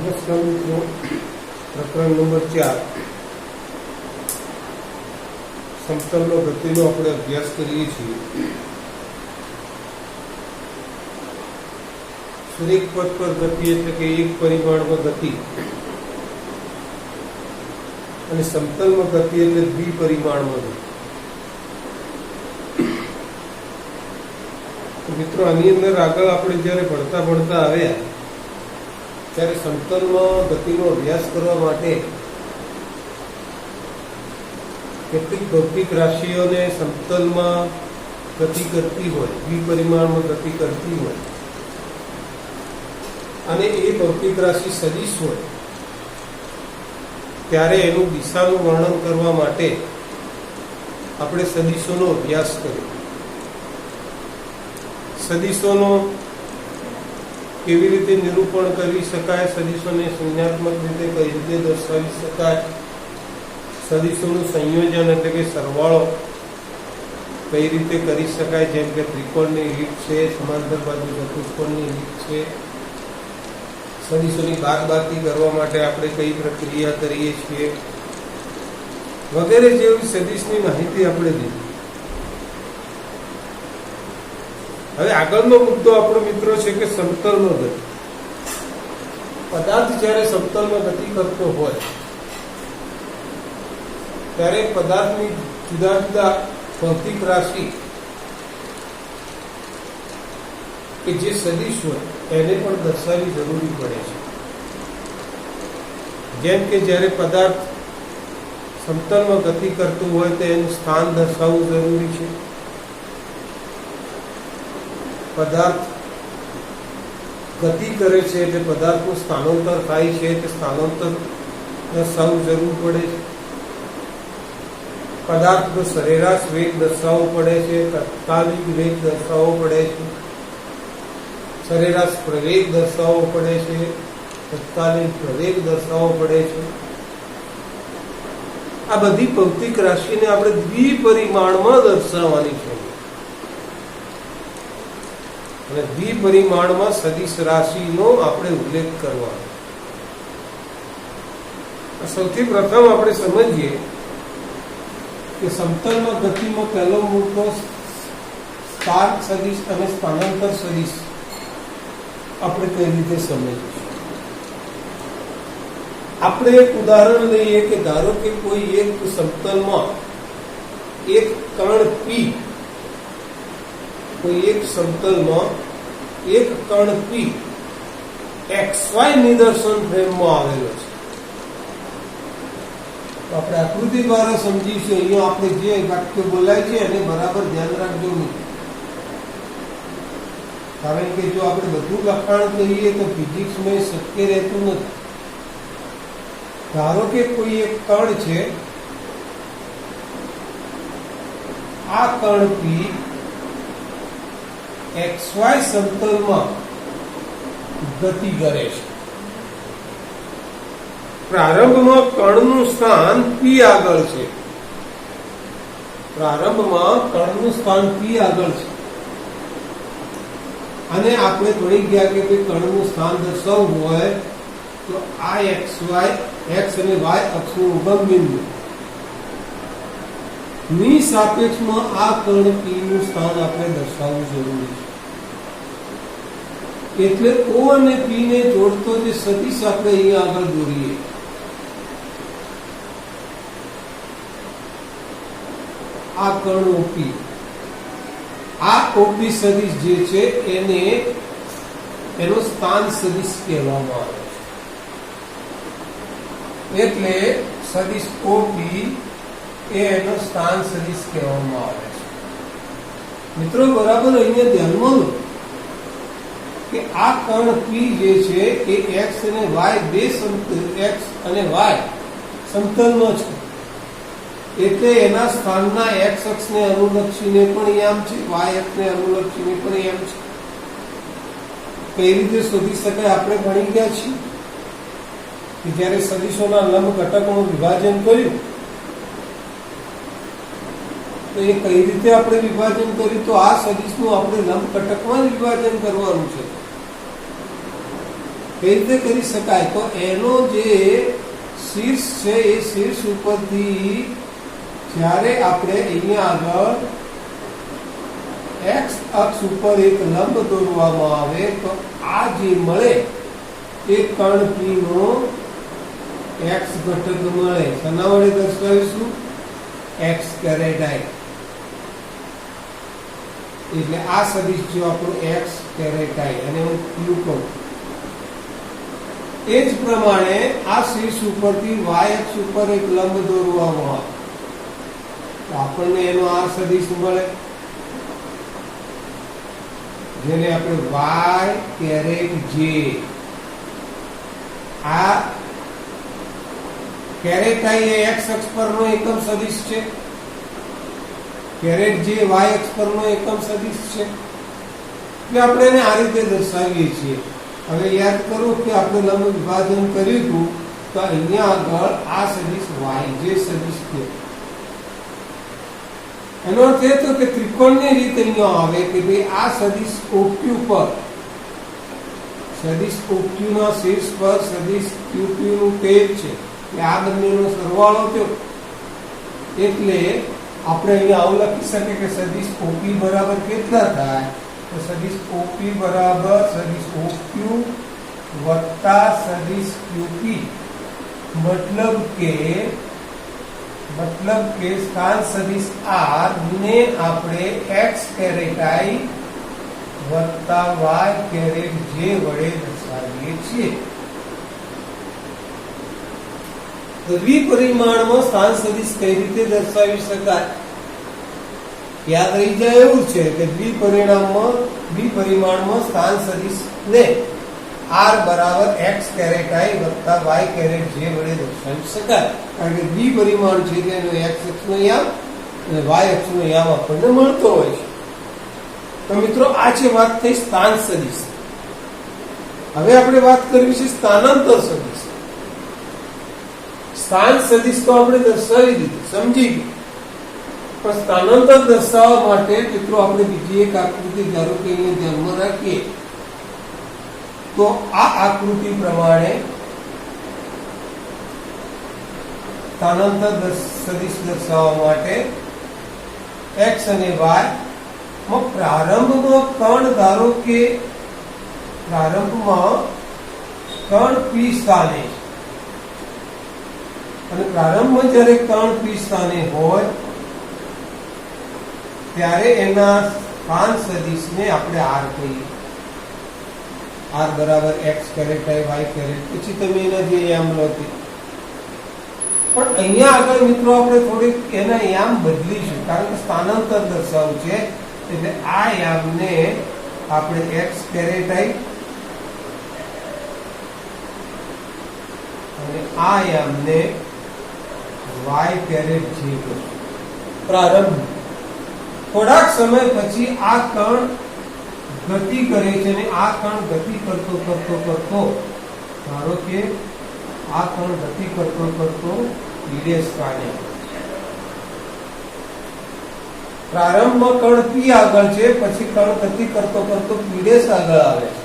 નમસ્કાર મિત્રો, પ્રકરણ નંબર 4 સમતલનો ગતિનો આપણે અભ્યાસ કરીએ છીએ. સુરેખ પથ પર ગતિ એટલે કે એક પરિમાણમાં ગતિ, અને સમતલમાં ગતિ એટલે દ્વિપરિમાણમાં ગતિ. મિત્રો, આની અંદર આગળ આપણે જયારે ભણતા આવ્યા ત્યારે સમતલમાં ગતિનો અભ્યાસ કરવા માટે કેટલીક ભૌતિક રાશિઓને સમતલમાં ગતિ કરતી હોય, દ્વિપરિમાણમાં ગતિ કરતી હોય, અને એ ભૌતિક રાશિ સદિશ હોય ત્યારે એનું દિશાનું વર્ણન કરવા માટે આપણે સદિશોનો અભ્યાસ કર્યો. સદિશોનો કેવી રીતે નિરૂપણ કરી શકાય, સદિશોને સંજ્ઞાત્મક રીતે કઈ રીતે દર્શાવી શકાય, સદિશોનું સંયોજન એટલે કે સરવાળો કઈ રીતે કરી શકાય, જેમ કે ત્રિકોણની રીત છે, સમાંતર બાજુ ચતુષ્કોણની રીત છે, સદિશોની બાદબાકી કરવા માટે આપણે કઈ પ્રક્રિયા કરીએ છીએ વગેરે જેવી સદિશની માહિતી આપણે દીધી. હવે આગળનો મુદ્દો આપણો મિત્રો છે કે સમતલનો ગતિ. પદાર્થ જ્યારે સમતલમાં ગતિ કરતો હોય ત્યારે પદાર્થની જુદા જુદા ભૌતિક રાશિ કે જે સદિશ હોય એને પણ દર્શાવવી જરૂરી પડે છે. જેમ કે જ્યારે પદાર્થ સમતલમાં ગતિ કરતું હોય તો એનું સ્થાન દર્શાવવું જરૂરી છે. પદાર્થ ગતિ કરે છે એટલે પદાર્થનું સ્થાનાંતર થાય છે તે સ્થાનાંતર દર્શાવવું જરૂર પડે છે. પદાર્થનો સરેરાશ વેગ દર્શાવવો પડે છે, તાત્કાલિક વેગ દર્શાવવો પડે છે, સરેરાશ પ્રવેગ દર્શાવવો પડે છે, તત્કાલીન પ્રવેગ દર્શાવવો પડે છે. આ બધી ભૌતિક રાશિને આપણે દ્વિપરિમાણમાં દર્શાવવાની છે, અને દ્વિપરિમાણમાં સદિશ રાશિનો આપણે ઉલ્લેખ કરવાનો. સૌથી પ્રથમ આપણે સમજીએ કે સમતલમાં ગતિમાં પહેલો મુદ્દો સ્થાન સદિશ અને સ્થાનાંતર સદિશ આપણે કઈ રીતે સમજીશું. આપણે એક ઉદાહરણ લઈએ કે ધારો કે કોઈ એક સમતલમાં એક કણ P, કોઈ એક સમતલમાં એક કણ P XY નિદર્શન ફ્રેમમાં આવેલો છે. તો આપણે આકૃતિ દ્વારા સમજીશું. અહીંયા આપણે જે વાક્ય બોલાય છે એને બરાબર ધ્યાન રાખજો નહીં, કારણ કે જો આપણે બધું લખાણ કરીએ તો ફિઝિક્સમાં શક્ય રહેતું નથી. ધારો કે કોઈ એક કણ છે, આ કણ P XY સમતલમાં ગતિ કરે છે. પ્રારંભમાં કણનું સ્થાન P આગળ છે, પ્રારંભમાં કણનું સ્થાન P આગળ છે, અને આપણે ભણી ગયા કે કણનું સ્થાન દર્શાવવું હોય તો આ XY, X અને Y અક્ષનું ઉગમ બિંદુ ની સાપેક્ષમાં આ કણ P નું સ્થાન આપણે દર્શાવવું જરૂરી છે. એટલે O અને P ને જોડતો જે સદિશ આપણે અહીંયા આગળ દોરીએ, આ કણ OP, આ OP સદિશ જે છે એને એનો સ્થાન સદિશ કહેવામાં આવે છે. એટલે સદિશ OP એનો સ્થાન સદિશ કહેવામાં આવે છે. મિત્રો, બરાબર અહીંયા ધ્યાનમાં લો કે આ કણ P જે છે એ X અને Y બે X અને Y સમતલમાં છે, એટલે એના સ્થાનના X અક્ષને અનુલક્ષીને પણ યામ છે, Y અક્ષને અનુલક્ષીને પણ યામ છે. કઈ રીતે શોધી શકાય આપણે ભણી ગયા છીએ કે જ્યારે સદિશોના લંબ ઘટકનું વિભાજન કર્યું તો એ કઈ રીતે આપણે વિભાજન કર્યું, તો આ સદિશનું આપણે લંબ ઘટકમાં જ વિભાજન કરવાનું છે. કઈ રીતે કરી શકાય? તો એનો જે શીર્ષ છે એ શીર્ષ ઉપરથી જ્યારે આપણે અહીંયા આગળ x અક્ષ ઉપર એક લંબ દોરવામાં આવે તો આ જે મળે એ કણ P નો x ઘટક મળે. શેના વડે દર્શાવીશું? x caret I. એટલે આ સદિશ જો આપણો x caret I અને હું q કહું. એ જ પ્રમાણે આ શીર્ષ ઉપરથી y અક્ષ ઉપર એક લંબ દોરવામાં આવે તો આપણને એનો આ સદિશ મળે જેને આપણે y caret j. આ caret I એ x અક્ષ પરનો એકમ સદિશ છે, caret j y અક્ષ પરનો એકમ સદિશ છે. એટલે આપણે એને આ રીતે દર્શાવીએ છીએ. હવે યાદ કરો કે આપણે લંબ વિભાજન કર્યું હતું તો અહીંયા આગળ આ સદિશ y જે સદિશ છે એનો અર્થ એ તો કે ત્રિકોણની રીત અહીંયા આવે કે ભાઈ આ સદિશ OQ પર સદિશ OQ ના શીર્ષ પર સદિશ QQ નું તેજ છે એટલે આ બંનેનો સરવાળો થયો એટલે આપણે અહીંયા આવું લખી શકીએ કે સદિશ OP બરાબર કેટલા થાય? તો સદિશ OP બરાબર સદિશ OQ વત્તા સદિશ QP. મતલબ કે સ્થાન સદિશ R ને આપણે x caret I વત્તા y caret j વડે દર્શાવીએ છીએ. તો દ્વિપરિમાણમાં સ્થાન સદિશ કઈ રીતે દર્શાવી શકાય? યાદ રહી જાય એવું છે કે દ્વિપરિમાણમાં સ્થાન સદિશ ને r બરાબર x caret I વત્તા y caret j વડે દર્શાવી શકાય. કારણ કે દ્વિપરિમાણ છે તેનો x અક્ષનો યામ અને y અક્ષનો યામ આપણને મળતો હોય છે. તો મિત્રો આ છે વાત થઈ સ્થાન સદિશ. હવે આપણે વાત કરવી છે સ્થાનાંતર સદિશ. સ્થાન સદિશ તો આપણે દર્શાવી દીધું, સમજી ગયું. પણ સ્થાનાંતર દર્શાવવા માટે મિત્રો આપણે બીજી એક આકૃતિ ધારો કે અહીંયા ધ્યાનમાં રાખીએ તો આ આકૃતિ પ્રમાણે સ્થાનાંતર સદિશ દર્શાવવા માટે x અને y માં પ્રારંભમાં કણ ધારો કે પ્રારંભમાં કણ P સ્થાને અને પ્રારંભમાં જ્યારે કણ P સ્થાને હોય ત્યારે એના સ્થાન સદિશને આપણે r કહીએ. r બરાબર x caret I y caret પછી તમે એના જે યામ લો તે. પણ અહીંયા આગળ મિત્રો આપણે થોડીક એના યામ બદલીશું કારણ કે સ્થાનાંતર દર્શાવવું છે એટલે આ યામને આપણે x caret I અને આ યામને y caret j કરીશું. પ્રારંભ થોડાક સમય પછી આ કણ ગતિ કરે છે અને આ કણ ગતિ કરતો ધારો કે આ કણ ગતિ કરતો ઈડે સ્થાને પ્રારંભમાં કણ P આગળ છે પછી કણ ગતિ કરતો પીડેશ આગળ આવે છે.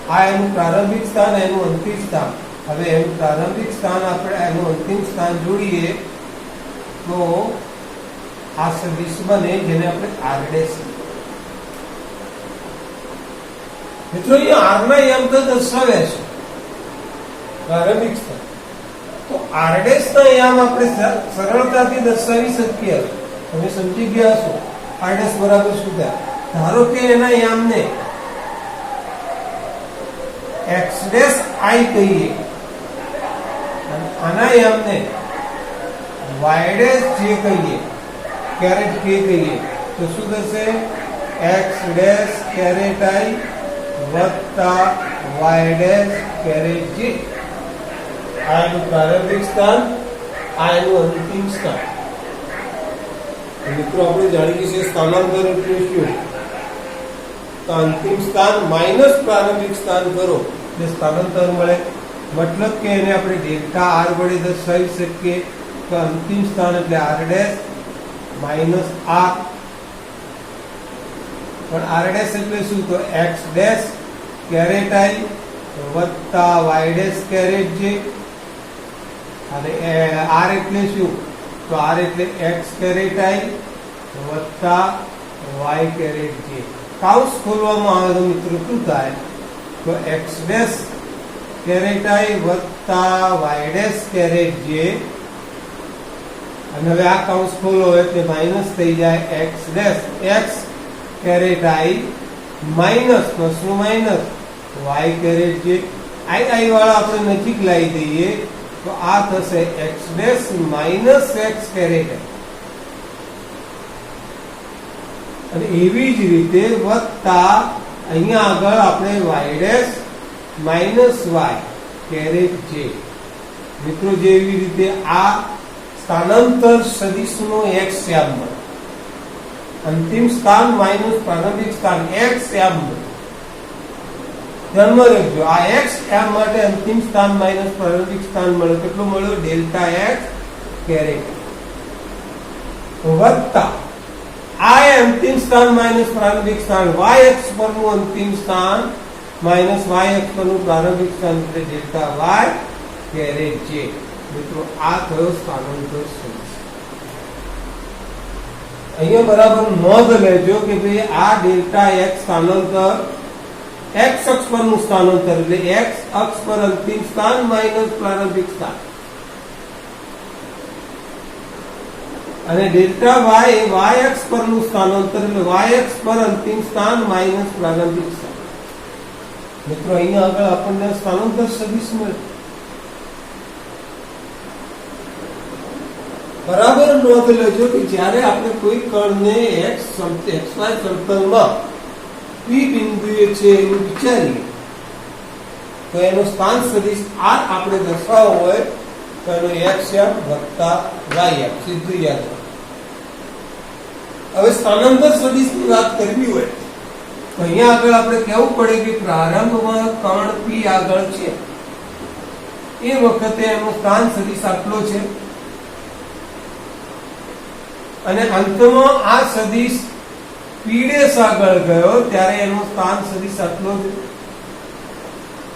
આ એનું પ્રારંભિક સ્થાન એનું અંતિમ સ્થાન. હવે એનું પ્રારંભિક સ્થાન આપણે એનું અંતિમ સ્થાન જોડીએ તો આ સદિશ બને જેને આપણે r' મિત્રો અહીંયા r ના યામ તો દર્શાવ્યા છે પ્રારંભિક સ્થાન તો r' ના યામ આપણે સરળતાથી દર્શાવી શકીએ. તમે સમજી ગયા છો r' બરાબર શું થાય? ધારો કે એના યામને x' I કહીએ અને આના યામને y' j કહીએ caret k કહીએ તો શું થશે? x' caret I વત્તા y' caret j. આ એનું પ્રારંભિક સ્થાન, આ એનું અંતિમ સ્થાન. મિત્રો આપણે જાણીએ છીએ સ્થાનાંતર એટલે શું? તો અંતિમ સ્થાન માઇનસ પ્રારંભિક સ્થાન કરો એટલે સ્થાનાંતર મળે. મતલબ કે એને આપણે ડેલ્ટા r વડે દર્શાવી શકીએ તો અંતિમ સ્થાન એટલે r' માઇનસ r. પણ r' એટલે શું? તો x' caret I વત્તા વાય ડેશ કેરેટ જે, અને આર એટલે શું? તો આર એટલે એક્સ કેરેટ આઈ વત્તા વાય કેરેટ જે. કાઉન્સ ખોલવામાં આવે તો મિત્રો શું થાય? તો એક્સ ડેશ કેરેટ આઈ વત્તા વાય ડેશ કેરેટ જે, અને હવે આ કાઉન્સ ખોલો એટલે માઇનસ થઈ જાય એક્સ ડેશ એક્સ કેરેટ આઈ માઇનસ પ્લસ નું માઇનસ વાય કેરેટ જે. આઈ વાળા આપણે નજીક લાવી દઈએ તો આ થશે X dash minus X caret I, અને એવી જ રીતે વત્તા અહીંયા આગળ આપણે Y dash minus Y caret J. મિત્રો જેવી રીતે આ સ્થાનાંતર સદિશનો એક્સ યામ મળે, અંતિમ સ્થાન માઇનસ પ્રારંભિક સ્થાન એક્સ યામ મળે. ધ્યાનમાં રાખજો, આ એક્સ યામ માટે અંતિમ સ્થાન માઇનસ પ્રારંભિક સ્થાન મળે. કેટલું મળ્યું? ડેલ્ટા એક્સ કેરેટ વત્તા આ અંતિમ સ્થાન માઇનસ પ્રારંભિક સ્થાન વાય અક્ષ પરનું અંતિમ સ્થાન માઇનસ વાય અક્ષ પરનું પ્રારંભિક સ્થાન એટલે ડેલ્ટા વાય કેરેટ જે. મિત્રો આ થયો સ્થાનાંતર સદિશ. અહીંયા બરાબર નોંધ લેજો કે ભાઈ આ ડેલ્ટા એક્સ સ્થાનાંતર એક્સ અક્ષ પરનું સ્થાનાંતર એટલે એક્સ અક્ષ પર અંતિમ સ્થાન માઇનસ પ્રારંભિક સ્થાન, અને ડેલ્ટા વાય એ વાય અક્ષ પરનું સ્થાનાંતર એટલે વાય અક્ષ પર અંતિમ સ્થાન માઇનસ પ્રારંભિક સ્થાન. મિત્રો અહીંયા આગળ આપણને સ્થાનાંતર સદિશ મળે. બરાબર નોંધ લેજો કે જ્યારે આપણે કોઈ કણને એક્સ વાય સમતલમાં પી બિંદુએ છે એવું વિચારીએ તો એનો સ્થાન સદિશ આર આપણે દર્શાવવો હોય તો એનો એક્સ યામ વત્તા વાય યામ સીધું યાદ રાખો. હવે સ્થાનાંતર સદિશની વાત કરવી હોય તો અહીંયા આગળ આપણે કહેવું પડે કે પ્રારંભમાં કણ પી આગળ છે એ વખતે એનો સ્થાન સદિશ આટલો છે, અને અંતમાં આ સદિશ પીડેશ આગળ ગયો ત્યારે એનો સ્થાન સદિશ આટલો છે.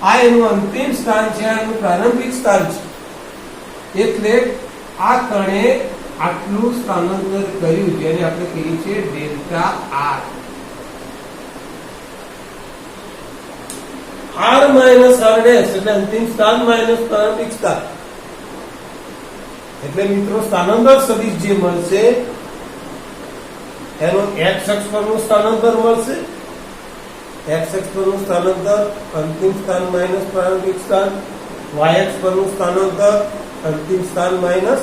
આ એનું અંતિમ સ્થાન છે, એનું પ્રારંભિક સ્થાન છે, એટલે આ કણે આટલું સ્થાનાંતર કર્યું જેને આપણે કહીએ છીએ delta R. R minus R dash એટલે અંતિમ સ્થાન માઇનસ પ્રારંભિક સ્થાન. એટલે મિત્રો સ્થાનાંતર સદિશ જે મળશે એનો એક્સ અક્ષ પરનું સ્થાનાંતર મળશે. એક્સ અક્ષ પરનું સ્થાનાંતર અંતિમ સ્થાન માઇનસ પ્રારંભિક સ્થાન, વાય અક્ષ પરનું સ્થાનાંતર અંતિમ સ્થાન માઇનસ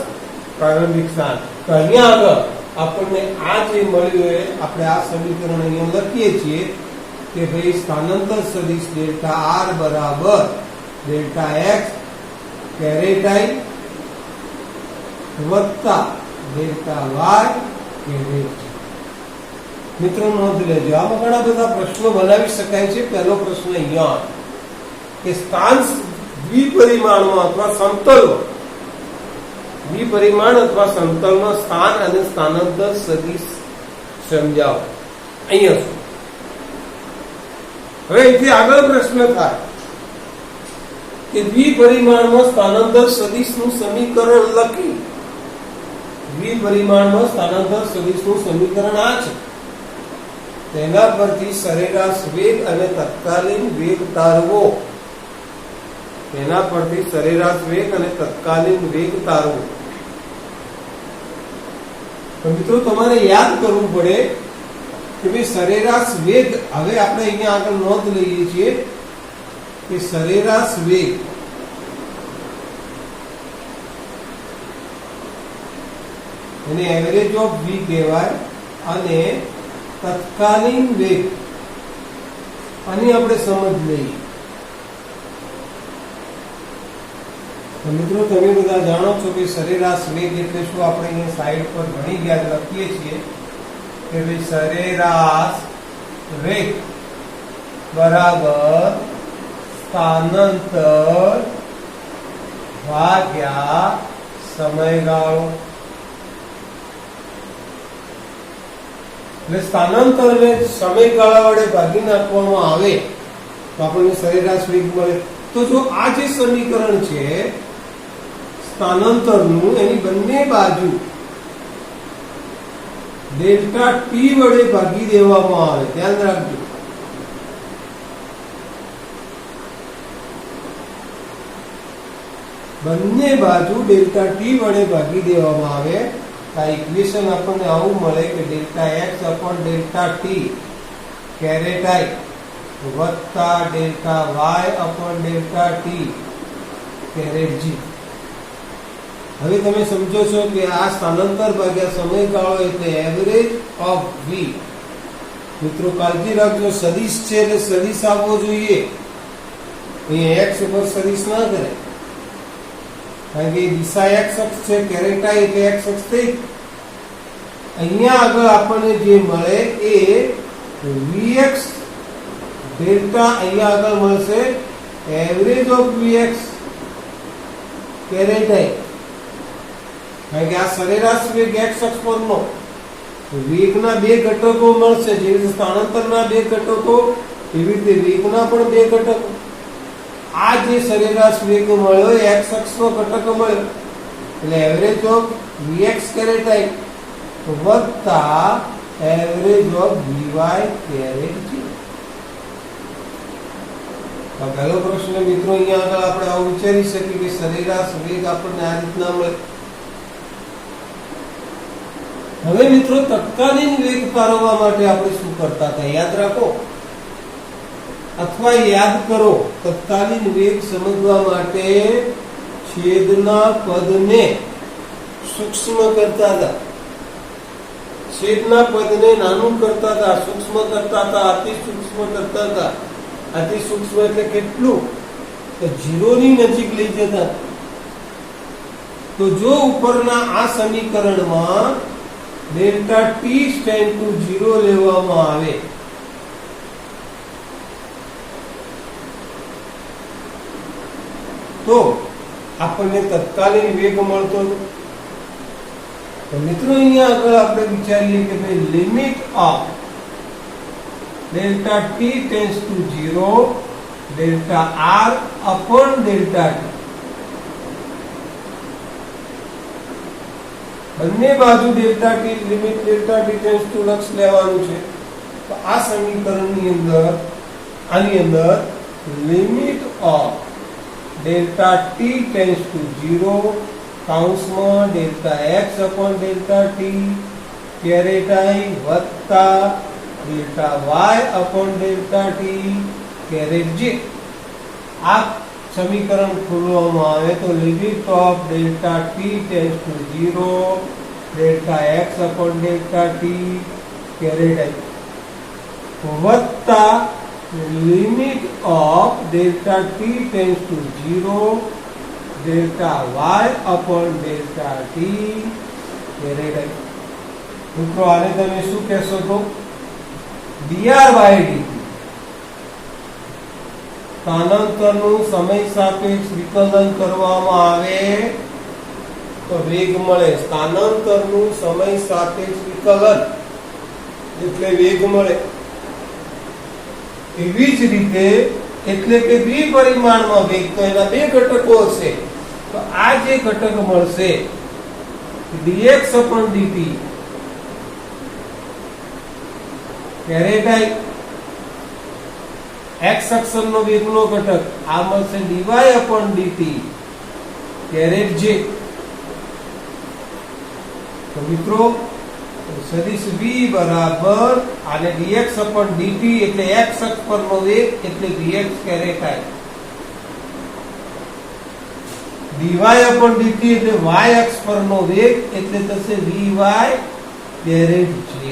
પ્રારંભિક સ્થાન. તો અહીંયા આગળ આપણને આ જે મળ્યું એ આપણે આ સમીકરણ અહીંયા લખીએ છીએ કે ભાઈ સ્થાનાંતર સદિશ ડેલ્ટા આર બરાબર ડેલ્ટા એક્સ કેરેટ આઈ વત્તા ડેલ્ટા વાય કેરેટ. મિત્રો નોંધ લેજો, આમાં ઘણા બધા પ્રશ્નો બનાવી શકાય છે. પહેલો પ્રશ્ન અહીંયા કે સ્થાન દ્વિપરિમાણમાં અથવા સમતલમાં દ્વિપરિમાણ અથવા સમતલમાં સ્થાન અને સ્થાનાંતર સદિશ સમજાવો. અહીંયા શું? હવે અહીંથી આગળ પ્રશ્ન થાય કે દ્વિપરિમાણમાં સ્થાનાંતર સદિશનું સમીકરણ લખી. દ્વિપરિમાણમાં સ્થાનાંતર સદિશનું સમીકરણ આ છે, તેના પરથી સરેરાશ વેગ અને તત્કાલીન વેગ તારવો. તેના પરથી સરેરાશ વેગ અને તત્કાલીન વેગ તારવો. તો મિત્રો તમારે યાદ કરવું પડે કે ભાઈ સરેરાશ વેગ, હવે આપણે અહીંયા આગળ નોંધ લઈએ છીએ કે સરેરાશ વેગ એને એવરેજ ઓફ વી કહેવાય, અને તત્કાલીન વેગ આની આપણે સમજ લઈએ. તો મિત્રો તમે બધા જાણો છો કે સરેરાશ વેગ એટલે શું? આપણે અહીંયા સાઈડ પર ઘણી યાદ લખીએ છીએ કે ભાઈ સરેરાશ વેગ બરાબર સ્થાનાંતર ભાગ્યા સમયગાળો. એટલે સ્થાનાંતરને સમયગાળા વડે ભાગી નાખવામાં આવે તો આપણને સરેરાશ વેગ મળે. તો જો આ જે સમીકરણ છે સ્થાનાંતરનું, એની બંને બાજુ ડેલ્ટા ટી વડે ભાગી દેવામાં આવે. ધ્યાન રાખજો, બંને બાજુ ડેલ્ટા ટી વડે ભાગી દેવામાં આવે. આ ઇક્વેશન આપણને આવું મળે કે delta X upon delta T caret I વત્તા delta Y upon delta T caret J. હવે તમે સમજો છો કે આ સ્થાનાંતર ભાગ્યા સમયગાળો એટલે એવરેજ ઓફ વી. મિત્રો કાળજી રાખજો, સદિશ છે એટલે સદિશ આવવો જોઈએ. અહીંયા એક્સ ઉપર સદિશ ના કરે, કારણ કે દિશા એક્સ અક્ષ છે, કેરેટ આઈ એટલે એક્સ અક્ષ થઈ. અહીંયા આગળ આપણને જે મળે એ વીએક્સ ડેલ્ટા, અહીંયા આગળ મળશે એવરેજ ઓફ વીએક્સ કેરેટ આઈ. કારણ કે આ સરેરાશ વેગ એક્સ અક્ષ પરનો વેગના બે ઘટકો મળશે. જેવી રીતે સ્થાનાંતરના બે ઘટકો, એવી રીતે વેગના પણ બે ઘટકો. આ જે સરેરાશ વેગ મળ્યો એક્સ અક્ષનો ઘટક મળ્યો એટલે average of VX caret I વત્તા એવરેજ ઓફ વીવાય કેરેટ જી. પહેલો પ્રશ્ન મિત્રો, અહીંયા આગળ આપણે આવું વિચારી શકીએ કે સરેરાશ વેગ આપણને આ રીતના મળે. હવે મિત્રો તત્કાલીન વેગ તારવવા માટે આપણે શું કરતા હતા યાદ રાખો, અથવા યાદ કરો. તત્કાલીન વેગ સમજવા માટે છેદના પદને સૂક્ષ્મ કરતા હતા, છેદના પદને નાનું કરતા હતા, સૂક્ષ્મ કરતા હતા, અતિ સૂક્ષ્મ કરતા હતા. અતિ સૂક્ષ્મ એટલે કેટલું? તો 0 ની નજીક લઈ જતા. તો જો ઉપરના આ સમીકરણમાં ડેલ્ટા ટી ટેન્ડ ટુ 0 લેવામાં આવે તો આપણને તત્કાલીન વેગ મળતો. તો મિત્રો અહીંયા આગળ આપણે વિચારીએ કે ભાઈ limit of delta T tends to 0 delta R upon delta T. બંને બાજુ delta T limit delta T tends to લક્ષ લેવાનું છે. તો આ સમીકરણની અંદર આની અંદર limit of delta T tends to 0 કૌંસમાં delta X upon delta T caret I વત્તા delta Y upon delta T caret J. આ સમીકરણ ખોલવામાં આવે તો limit of delta T tends to 0 delta X upon delta T caret I વત્તા limit of delta T tends to 0 delta Y upon delta T caret I. મિત્રો આને તમે શું કહેશો? તો dr બાય dt સ્થાનાંતરનું સમય સાપેક્ષ વિકલન કરવામાં આવે તો વેગ મળે. સ્થાનાંતરનું સમય સાપેક્ષ વિકલન એટલે વેગ મળે. એવી જ રીતે એટલે કે દ્વિપરિમાણમાં વેગ, તો એના બે ઘટકો હશે. તો આ જે ઘટક મળશે dx upon dt caret i x અક્ષરનો વેગનો ઘટક, આ મળશે dy upon dt caret j. તો મિત્રો સદિશ v બરાબર આને dx upon dt એટલે x અક્ષ પરનો વેગ એટલે vx કેરેટ આઈ, dy upon dt એટલે y અક્ષ પરનો વેગ એટલે થશે vy કેરેટ j.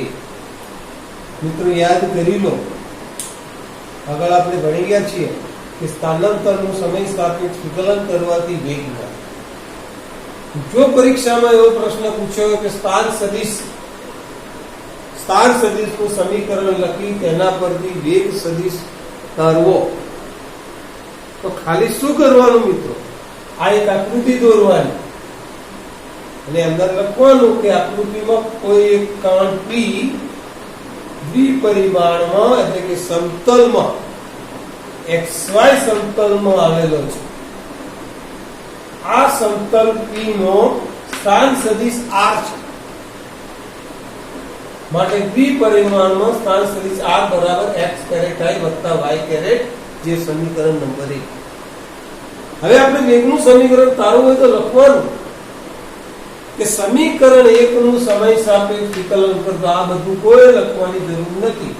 મિત્રો યાદ કરી લો, આગળ આપણે ભણી ગયા છીએ કે સ્થાનાંતરનું સમય સાપેક્ષ વિકલન કરવાથી વેગ મળે. જો પરીક્ષામાં એવો પ્રશ્ન પૂછ્યો કે સ્થાન સદિશનું સમીકરણ લખી તેના પરથી વેગ સદિશ તારવો, તો ખાલી શું કરવાનું મિત્રો? આ એક આકૃતિ દોરવાની અને અંદર લખવાનું કે આકૃતિમાં કોઈ એક કણ P દ્વિપરિમાણમાં એટલે કે સમતલમાં XY સમતલમાં આવેલો છે. આ સમતલ P નો સ્થાન સદિશ R છે. માટે દ્વિપરિમાણમાં સ્થાન સદિશ R બરાબર x કેરેટ I વત્તા y કેરેટ, જે સમીકરણ નંબર 1. હવે આપણે વેગનું સમીકરણ તારવું હોય તો લખવાનું કે સમીકરણ 1 નું સમય સાપેક્ષ વિકલન કરતા આ બધું કોઈ લખવાની જરૂર નથી.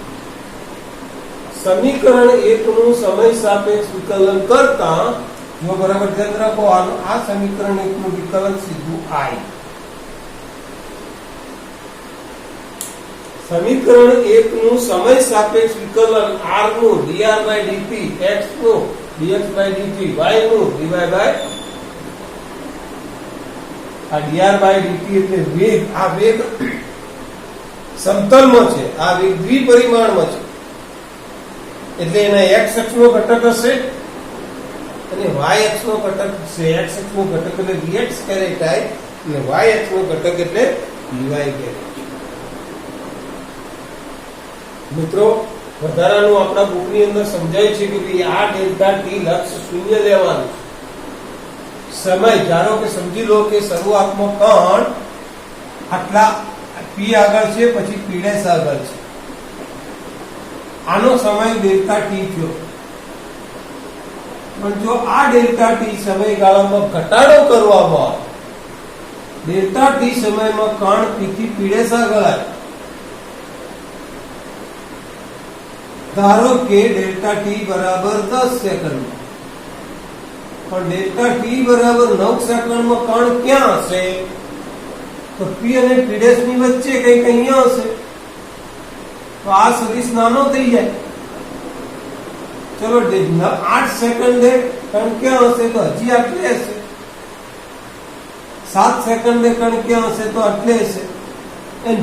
સમીકરણ 1 નું સમય સાપેક્ષ વિકલન કરતા જો બરાબર ધ્યાન રાખો, આ સમીકરણ 1 નું વિકલન સીધું I. સમીકરણ 1 નું સમય સાપેક્ષ વિકલન R નું dr/dt, x નું dx/dt, y નું dy by આ dr/dt એટલે વેગ. આ વેગ સમતલમાં છે, આ વેગ દ્વિપરિમાણમાં છે એટલે એના x અક્ષનો ઘટક હશે અને y અક્ષનો ઘટક હશે. x અક્ષનો ઘટક એટલે dx કેરેટ I અને y અક્ષનો ઘટક એટલે dy કેરેટ. મિત્રો, વધારાનું આપણા બુકની અંદર સમજાય છે કે ભાઈ આ ડેલ્ટા ટી લક્ષ શૂન્ય લેવાનું છે. સમય ધારો કે સમજી લો કે શરૂઆતમાં કણ આટલા P આગળ છે, પછી P' આગળ છે. આનો સમય ડેલ્ટા ટી થયો, પણ જો આ ડેલ્ટા ટી સમયગાળામાં ઘટાડો કરવામાં આવે, ડેલ્ટા ટી સમયમાં કણ P થી P' આગળ આવે, ધારો કે ડેલ્ટા ટી બરાબર 10 સેકન્ડ, પણ ડેલ્ટા ટી બરાબર 9 સેકન્ડમાં કણ ક્યાં હશે? તો P અને P' ની વચ્ચે કંઈક અહીંયા હશે. તો આ સદિશ નાનો થઈ જાય. ચલો 8 સેકન્ડે કણ ક્યાં હશે? તો હજી આટલે હશે. 7 સેકન્ડે કણ ક્યાં હશે? તો આટલે હશે.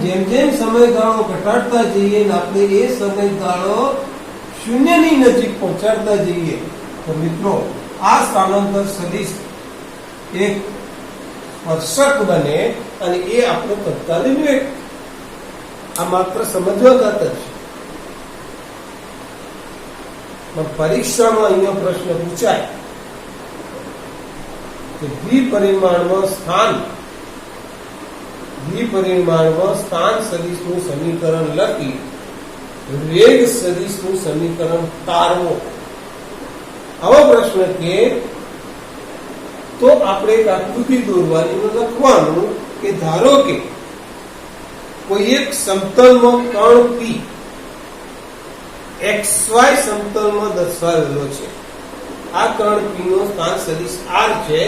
જેમ જેમ સમયગાળો ઘટાડતા જઈએ ને આપણે એ સમયગાળો શૂન્યની નજીક પહોંચાડતા જઈએ તો મિત્રો આ સ્થાનાંતર સદિશ એક સ્પર્શક બને અને એ આપણે તત્કાલીન વેગ. આ માત્ર સમજવા ખાતર છે. પણ પરીક્ષામાં અહીંયા પ્રશ્ન પૂછાય કે દ્વિપરિમાણમાં સ્થાન સદિશનું સમીકરણ લખી વેગ સદિશનું સમીકરણ તારવો. આવો પ્રશ્ન કે તો આપણે એક આકૃતિ દોરવાની, લખવાનું કે ધારો કે કોઈ એક સમતલમાં કણ P XY સમતલમાં દર્શાવેલો છે. આ કણ P નો સ્થાન સદિશ R છે.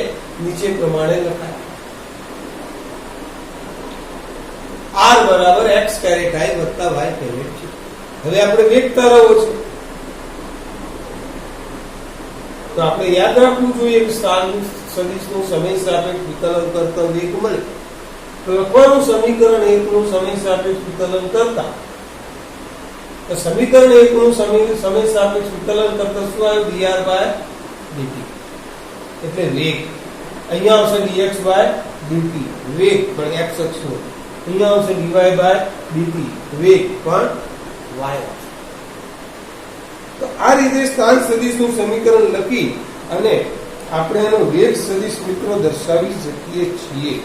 નીચે પ્રમાણે લખાય R બરાબર x કેરેટ I વત્તા y કેરેટ છે. હવે આપણે વેગ તારવવો છે તો આપણે યાદ રાખવું જોઈએ કે સ્થાન સદિશનું સમય સાપેક્ષ વિકલન કરતા વેગ મળે તો લખવાનું સમીકરણ 1 નું સમય સાપેક્ષ વિકલન કરતા. તો સમીકરણ 1 નું સમય સાપેક્ષ વિકલન કરતા શું આવ્યું? dr/dt એટલે વેગ. અહીંયા આવશે dx/dt વેગ પણ x અક્ષનો. અહીંયા આવશે dy/dt વેગ પણ y અક્ષ. તો આ રીતે સ્થાન સદિશનું સમીકરણ લખી અને આપણે એનો વેગ સદિશ મિત્રો દર્શાવી શકીએ છીએ.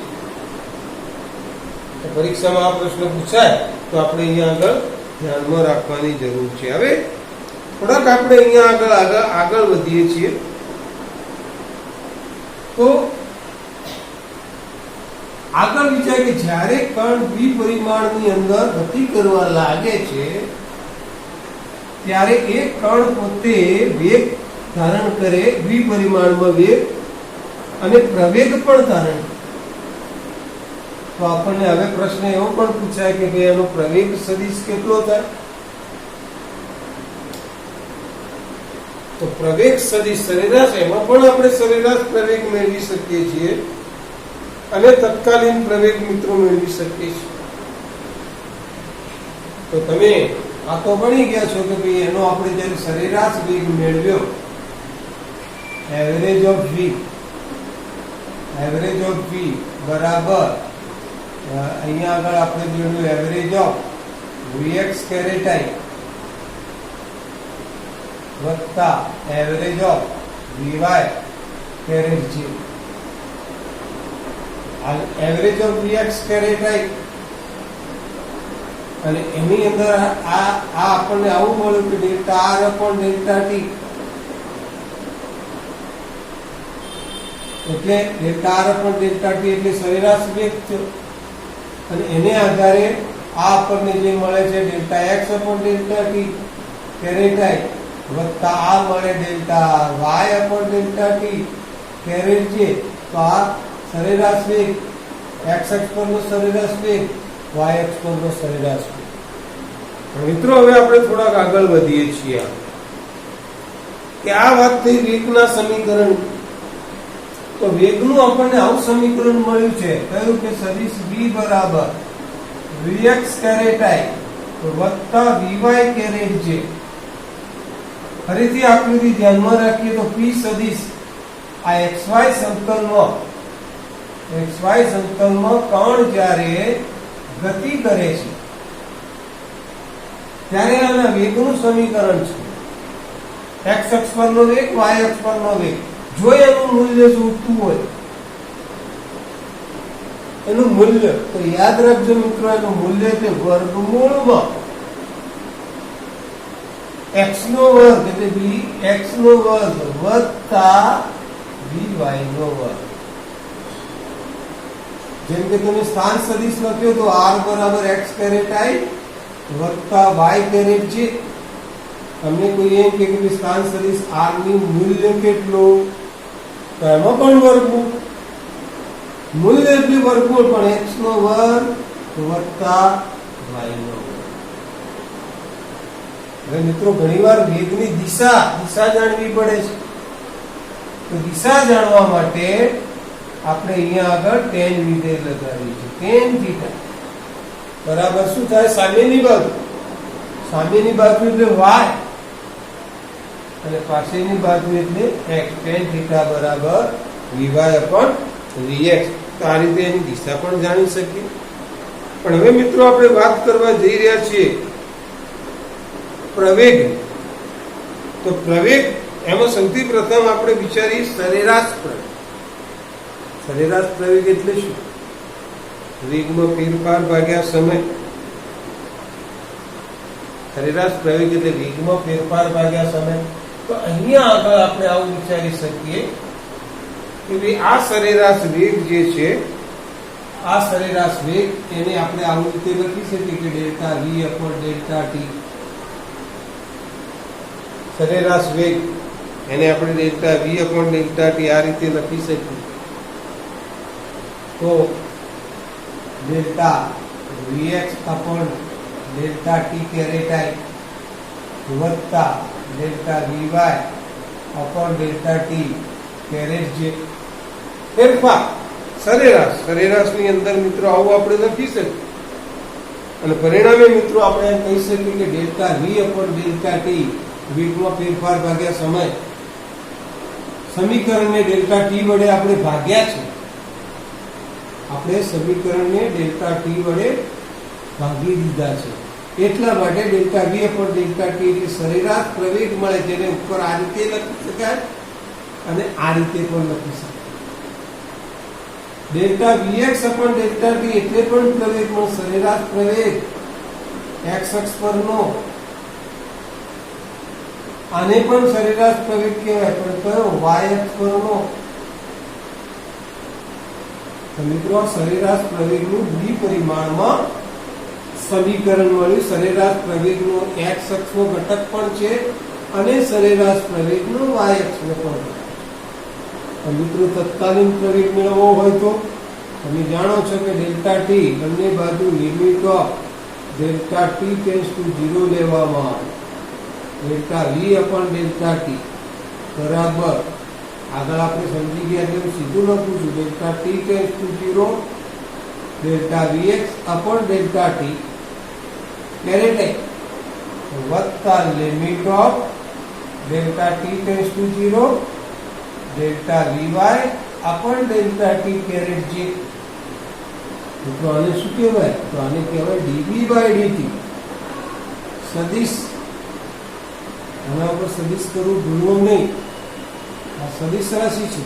પરીક્ષામાં આ પ્રશ્ન પૂછાય તો આપણે અહીંયા આગળ ધ્યાનમાં રાખવાની જરૂર છે. હવે થોડાક આપણે અહીંયા આગળ વધીએ છીએ તો આગળ વિચાર કે જ્યારે કણ દ્વિપરિમાણની અંદર ગતિ કરવા લાગે છે ત્યારે એક કણ પોતે વેગ ધારણ કરે, દ્વિપરિમાણમાં વેગ અને પ્રવેગ પણ ધારણ કરે. તો આપણને હવે પ્રશ્ન એવો પણ પૂછાય કે ભાઈ એનો પ્રવેગ સદિશ કેટલો થાય? તો પ્રવેગ સદિશ સરેરાશ, એમાં પણ આપણે સરેરાશ પ્રવેગ મેળવી શકીએ છીએ અને તત્કાલીન પ્રવેગ મિત્રો મેળવી શકીએ છીએ. તો તમે આ તો ભણી ગયા છો કે ભાઈ એનો આપણે જ્યારે સરેરાશ વેગ મેળવ્યો, એવરેજ ઓફ v બરાબર અહીંયા આગળ આપણે જોયું average of vx caret I વત્તા average of VY caret J. આ average of VX caret I અને એની અંદર આ આપણને આવું મળ્યું કે delta R upon delta T, એટલે delta R upon delta T એટલે સરેરાશ વેગ થયો. અને એને આધારે આ આપણને જે મળે છે delta X upon delta T caret I વત્તા આ મળે delta Y upon delta T caret J. તો આ સરેરાશ વેગ એક્સ અક્ષ પરનો સરેરાશ વેગ, વાય અક્ષ પરનો સરેરાશ વેગ. મિત્રો હવે આપણે થોડાક આગળ વધીએ છીએ કે આ વાત થઈ વેગના સમીકરણ. તો વેગનું આપણને આવું સમીકરણ મળ્યું છે, કયું કે સદિશ v બરાબર vx કેરેટ i વત્તા vy કેરેટ j. ફરીથી આકૃતિ ધ્યાનમાં રાખીએ તો p સદિશ આ xy સમતલમાં કણ જ્યારે ગતિ કરે છે ત્યારે આના વેગનું સમીકરણ છે x અક્ષ પરનો વેગ, y અક્ષ પરનો વેગ. જો એનું મૂલ્ય જોતું હોય, એનું મૂલ્ય તો યાદ રાખજો મિત્રો, એનું મૂલ્ય એટલે વર્ગમૂળમાં x નો વર્ગ એટલે bx નો વર્ગ વત્તા by નો વર્ગ. જેમ કે તમે સ્થાન સદિશ લખ્યો તો r બરાબર x કેરેટ i વત્તા y કેરેટ j. તમને કોઈ એમ કે સ્થાન સદિશ r નું મૂલ્ય કેટલું, તો એમાં પણ વર્ગમૂળ, મૂલ્ય એટલે વર્ગમૂળ પણ x નો વર્ગ વત્તા y નો વર્ગ. હવે મિત્રો ઘણીવાર વેગની દિશા જાણવી પડે છે. તો દિશા જાણવા માટે આપણે અહીંયા આગળ tan વિધેય લગાવીએ છીએ. tan થીટા બરાબર શું થાય, સામેની બાજુ એટલે y અને પાછળની બાજુ એટલે x. tan થીટા બરાબર vy upon vx. તો આ રીતે એની દિશા પણ જાણી શકીએ. પણ હવે મિત્રો આપણે વાત કરવા જઈ રહ્યા છીએ પ્રવેગ. તો પ્રવેગ એમાં સૌથી પ્રથમ આપણે વિચારીએ સરેરાશ પ્રવેગ. સરેરાશ પ્રવેગ એટલે શું? વેગમાં ફેરફાર ભાગ્યા સમય. સરેરાશ પ્રવેગ એટલે વેગમાં ફેરફાર ભાગ્યા સમય. તો અહીંયા આગળ આપણે આવું વિચારી શકીએ કે ભાઈ આ સરેરાશ વેગ જે છે, આ સરેરાશ વેગ એને આપણે આવું રીતે લખી શકીએ કે delta v upon delta t. સરેરાશ વેગ એને આપણે delta v upon delta t આ રીતે લખી શકીએ. તો delta vx upon delta t caret i વત્તા delta vy upon delta t caret j. ફેરફાર સરેરાશની અંદર મિત્રો આવું આપણે લખી શકીએ. અને પરિણામે મિત્રો આપણે એમ કહી શકીએ કે delta v upon delta t વેગમાં ફેરફાર ભાગ્યા સમય. સમીકરણને ડેલ્ટા t વડે આપણે ભાગ્યા છે. આપણે સમીકરણને ડેલ્ટા t વડે ભાગી દીધા છે. એટલા માટે delta v upon delta t એટલે સરેરાશ પ્રવેગ મળે, જેને ઉપર આ રીતે લખી શકાય અને આ રીતે પણ લખી શકાય. Delta vx upon delta t એટલે પણ પ્રવેગમાં સરેરાશ પ્રવેગ x અક્ષ પરનો. આને પણ સરેરાશ પ્રવેગ કહેવાય, પણ કયો? y અક્ષ પરનો. તો મિત્રો સરેરાશ પ્રવેગનું દ્વિપરિમાણમાં સમીકરણ મળ્યું. સરેરાશ પ્રવેગનો x અક્ષનો ઘટક પણ છે અને સરેરાશ પ્રવેગનો y અક્ષનો પણ. મિત્રો તત્કાલીન પ્રવેગ મેળવવો હોય તો તમે જાણો છો કે ડેલ્ટા ટી બંને બાજુ limit of delta T tends to 0 લેવામાં આવે. Delta v upon delta T બરાબર, આગળ આપણે સમજી ગયા એટલે હું સીધું લખું છું, delta T tends to 0 delta vx upon delta T caret વત્તા limit of delta T tends to 0 delta vy upon delta t caret j. મિત્રો આને શું કહેવાય? તો આને કહેવાય dv by dt. સદિશ આના ઉપર સદિશ કરવું ભૂલવું નહીં. આ સદિશ રાશિ છે,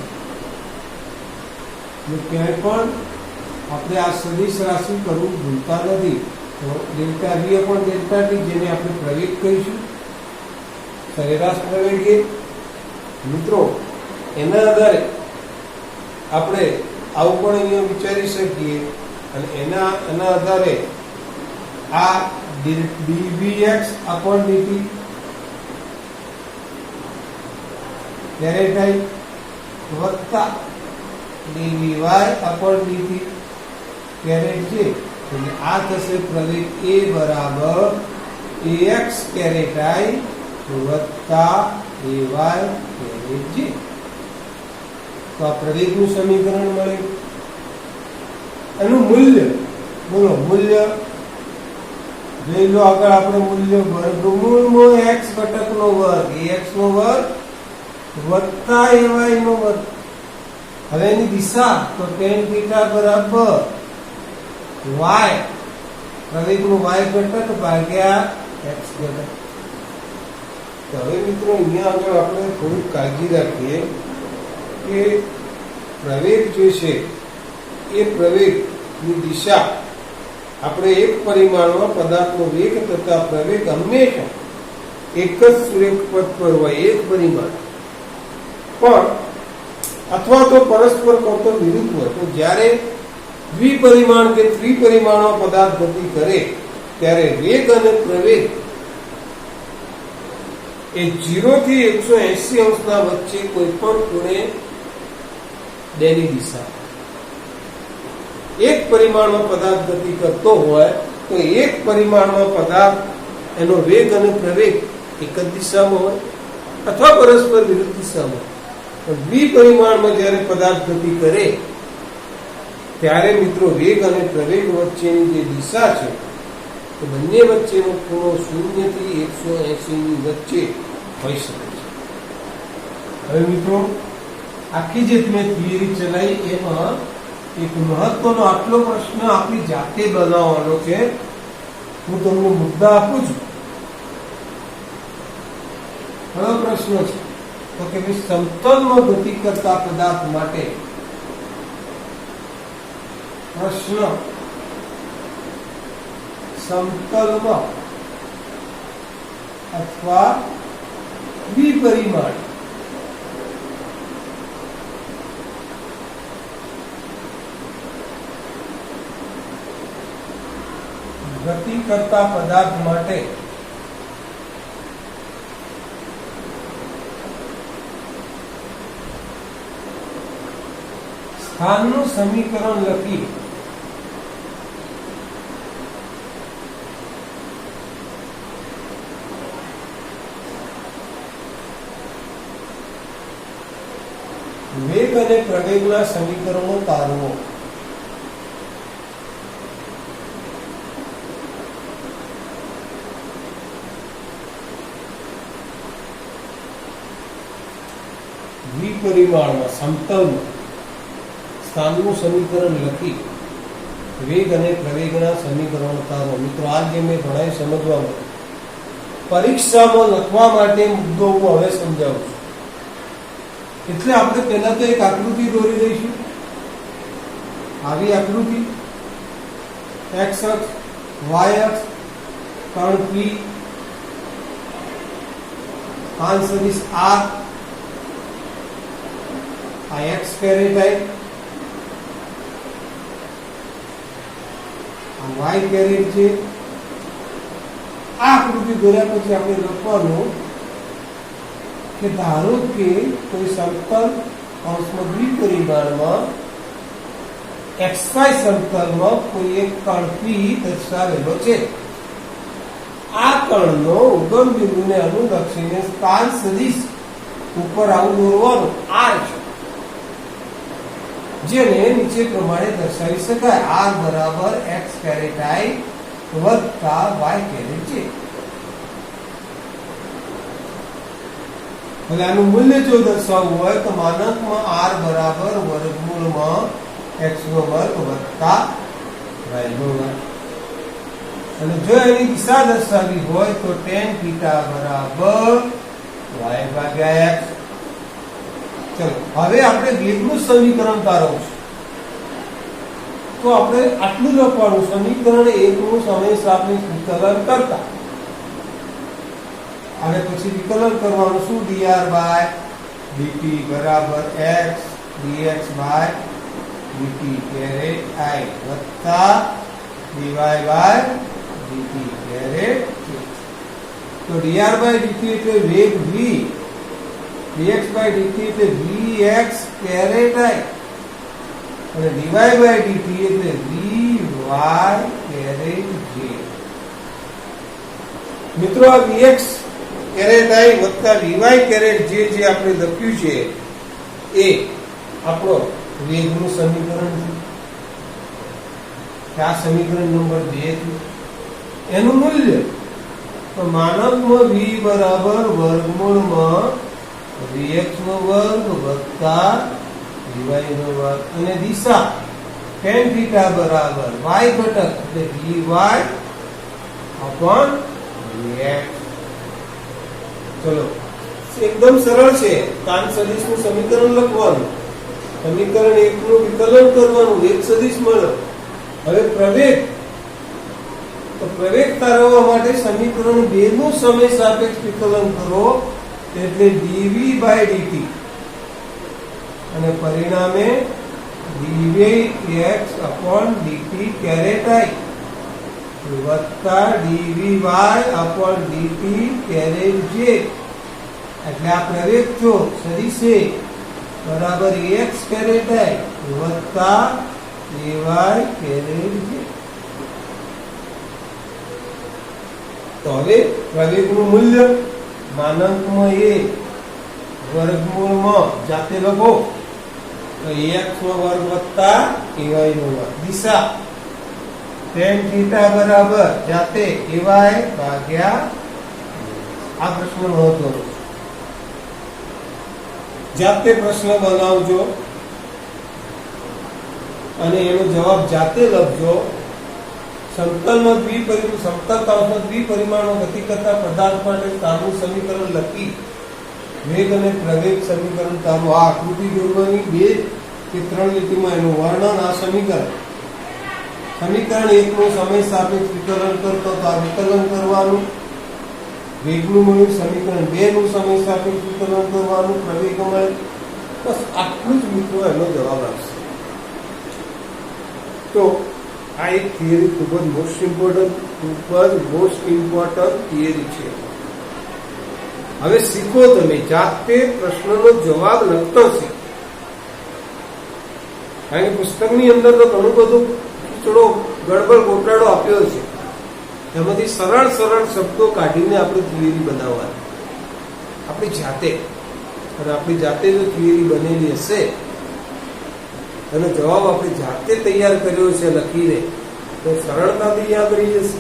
ક્યાંય પણ આપણે આ સદિશ રાશિ કરવું ભૂલતા નથી. તો delta v upon delta t, જેને આપણે પ્રવેગ કહીશું, સરેરાશ પ્રવેગ. મિત્રો એના આધારે આપણે આવું પણ અહીંયા વિચારી શકીએ, અને એના આધારે આ dvx અપોન dt ત્યારે થાય વત્તા dvy અપોન dt કેરેટ છે. એટલે આ થશે પ્રવેગ a બરાબર ax કેરેટ i વત્તા ay કેરેટ j. તો આ પ્રવેગનું સમીકરણ મળે. એનું મૂલ્ય બોલો, મૂલ્ય જોઈ લો. આગળ આપણે મૂલ્ય વર્ગમૂળમાં x ઘટકનો વર્ગ, ax નો વર્ગ વત્તા ay નો વર્ગ. હવે એની દિશા તો tan થીટા બરાબર y, પ્રવેગનું y ઘટક ભાગ્યા x ઘટક. તો હવે મિત્રો અહીંયા આગળ આપણે થોડીક કાળજી રાખીએ કે પ્રવેગ જે છે એ પ્રવેગની દિશા આપણે એક પરિમાણમાં પદાર્થનો વેગ તથા પ્રવેગ હંમેશા એક જ સુરેખપથ પર હોય, એક પરિમાણ પણ, અથવા તો પરસ્પર કરતો વિરુદ્ધ હોય. તો જ્યારે દ્વિપરિમાણ કે ત્રિપરિમાણમાં પદાર્થ ગતિ કરે ત્યારે વેગ અને પ્રવેગ એ 0 થી 180 અંશના વચ્ચે કોઈ પણ ખૂણે બેની દિશા. એક પરિમાણમાં પદાર્થ ગતિ કરતો હોય તો એક પરિમાણમાં પદાર્થ એનો વેગ અને પ્રવેગ એક જ દિશામાં હોય અથવા પરસ્પર વિરુદ્ધ દિશામાં. પણ દ્વિપરિમાણમાં જ્યારે પદાર્થ ગતિ કરે ત્યારે મિત્રો વેગ અને પ્રવેગ વચ્ચેની જે દિશા છે તો બંને વચ્ચેનો ખૂણો 0 થી 180 ની વચ્ચે હોઈ શકે છે. હવે મિત્રો આખી જે મેં થિયરી ચલાવી એમાં એક મહત્વનો આટલો પ્રશ્ન આપણી જાતે બનાવવાનો છે. હું તમને મુદ્દા આપું છું. કયો પ્રશ્ન છે? તો કે ભાઈ સમતલમાં ગતિ કરતા પદાર્થ માટે પ્રશ્ન સમતલમાં અથવા દ્વિપરિમાણ ગતિ કરતા પદાર્થ માટે સ્થાનનું સમીકરણ લખી વેગ અને પ્રવેગના સમીકરણો તારવો. દ્વિપરિમાણમાં સમતલમાં સ્થાનનું સમીકરણ લખી વેગ અને પ્રવેગના સમીકરણો તારવો. મિત્રો આ જે મેં ભણાવી સમજવામાં, પરીક્ષામાં લખવા માટે મુદ્દો હું હવે સમજાવું છું. એટલે આપણે પહેલા તો એક આકૃતિ દોરી દઈશું. આવી આકૃતિ x અક્ષ, y અક્ષ, કર્ણ P, કાન સદિશ R, આ x કેરેટ I, આ y કેરેટ છે. આ આકૃતિ દોર્યા પછી આપણે લખવાનું કે ધારો કે કોઈ સમતલ અંશમાં દ્વિપરિમાણમાં xy સમતલમાં કોઈ એક કર્ણ P દર્શાવેલો છે. આ કર્ણનો ઉગમ બિંદુને અનુલક્ષીને સ્થાન સદિશ ઉપર આવું દોરવાનું R છે, જેને નીચે પ્રમાણે દર્શાવી શકાય. R બરાબર x કેરેટ I વત્તા y કેરેટ છે. હવે આનું મૂલ્ય જો દર્શાવવું હોય તો માનકમાં r બરાબર વર્ગમૂળમાં x નો વર્ગ વત્તા y નો વર્ગ. અને જો એની દિશા દર્શાવવી હોય તો tan થીટા બરાબર y ભાગ્યા x. ચલો હવે આપણે વેગનું સમીકરણ તારવશું. તો આપણે આટલું લખવાનું, સમીકરણ 1 નું સમય સાપેક્ષ વિકલન કરતા અને પછી વિકલન કરવાનું શું? dr બાય dt બરાબર x dx by dt caret i વત્તા dy by dt caret k. તો dr બાય dt એટલે વેગ v, dx બાય dt એટલે vx કેરેટ i અને dy બાય dt એટલે vy કેરેટ j. મિત્રો આ vx કેરેટ i વત્તા vy કેરેટ j જે આપણે લખ્યું છે એ આપણો વેગનું સમીકરણ છે. આ સમીકરણ નંબર 2 છે. એનું મૂલ્ય તો માનકમાં v બરાબર વર્ગમૂળમાં vx નો વર્ગ વત્તા dy નો વર્ગ અને દિશા tan θ બરાબર y ઘટક એટલે vy upon vx. ચલો એકદમ સરળ છે. તાન સદિશનું સમીકરણ લખવાનું, સમીકરણ 1 નું વિકલન કરવાનું, વેગ સદિશ મળ્યો. હવે પ્રવેગ, તો પ્રવેગ તારવવા માટે સમીકરણ 2 નું સમય સાપેક્ષ વિકલન કરો એટલે dv બાય dt અને પરિણામે dvx upon dt caret i વત્તા dvy upon dt caret j. એટલે આ પ્રવેગ જો સદિશે બરાબર ax કેરેટ i વત્તા ay કેરેટ j. તો હવે પ્રવેગનું મૂલ્ય માનકમાં a વર્ગમૂળમાં જાતે લખો તો ax નો વર્ગ વત્તા ay નો વર્ગ. દિશા tan θ બરાબર જાતે ay ભાગ્યા, આ પ્રશ્ન મહત્વનો, જાતે પ્રશ્ન બનાવજો અને એનો જવાબ જાતે લખજો. સમતલમાં દ્વિપરિમાણો ગતિ કરતા પદાર્થ માટે તારનું સમીકરણ લખી વેગ અને પ્રવેગ સમીકરણ તારું આ આકૃતિ દોરવાની 2 કે 3 લીટીમાં એનું વર્ણન. આ સમીકરણ 1 નું સમય સાપેક્ષ વિકલન કરતો તો આ વિકલન કરવાનું, વેગનું મળ્યું, સમીકરણ 2 નું સમય સાપેક્ષ વિકલન કરવાનું, પ્રવેગ મળે. બસ આટલું જ મિત્રો એનો જવાબ આવશે. તો આ એક થિયરી ખૂબ જ મોસ્ટ ઇમ્પોર્ટન્ટ થિયરી છે. હવે શીખો, તમે જાતે પ્રશ્નનો જવાબ લખતો છે. કારણ કે પુસ્તકની અંદર તો ઘણું બધું થોડો ગડબડ ગોટાળો આપ્યો છે. એમાંથી સરળ શબ્દો કાઢીને આપણે થિયરી બનાવવાની આપણી જાતે. અને આપણી જાતે જો થિયરી બનેલી હશે એનો જવાબ આપણે જાતે તૈયાર કર્યો છે લખીને, તો સરળતાથી યાદ રહી જશે.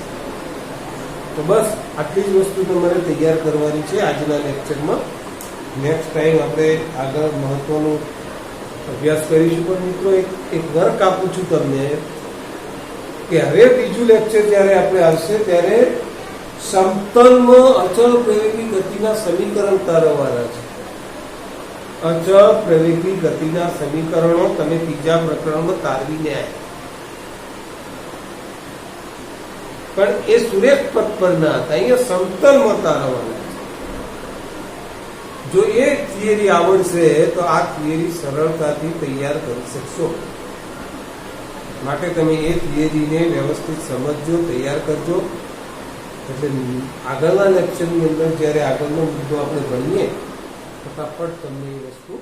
તો બસ આટલી જ વસ્તુ તમારે તૈયાર કરવાની છે આજના લેક્ચરમાં. નેક્સ્ટ ટાઈમ આપણે આગળ મહત્વનો અભ્યાસ કરીશું. પણ મિત્રો એક વર્ક આપું છું તમને કે હવે બીજું લેક્ચર જ્યારે આપણે આવશે ત્યારે સમતલમાં અચળ પ્રવેગી ગતિના સમીકરણ તારવવાના છે. અચળ પ્રવેગી ગતિના સમીકરણો તમે ત્રીજા પ્રકરણમાં તારવીને આવ્યા, પણ એ સુરેખ પથ પર ના હતા, અહીંયા સમતલમાં તારવવાના છે. જો એ થિયરી આવડશે તો આ થિયરી સરળતાથી તૈયાર કરી શકશો. માટે તમે એ થિયરીને વ્યવસ્થિત સમજજો, તૈયાર કરજો. એટલે આગળના લેક્ચરની અંદર જ્યારે આગળનો મુદ્દો આપણે ભણીએ ફટાફટ તમને એ વસ્તુ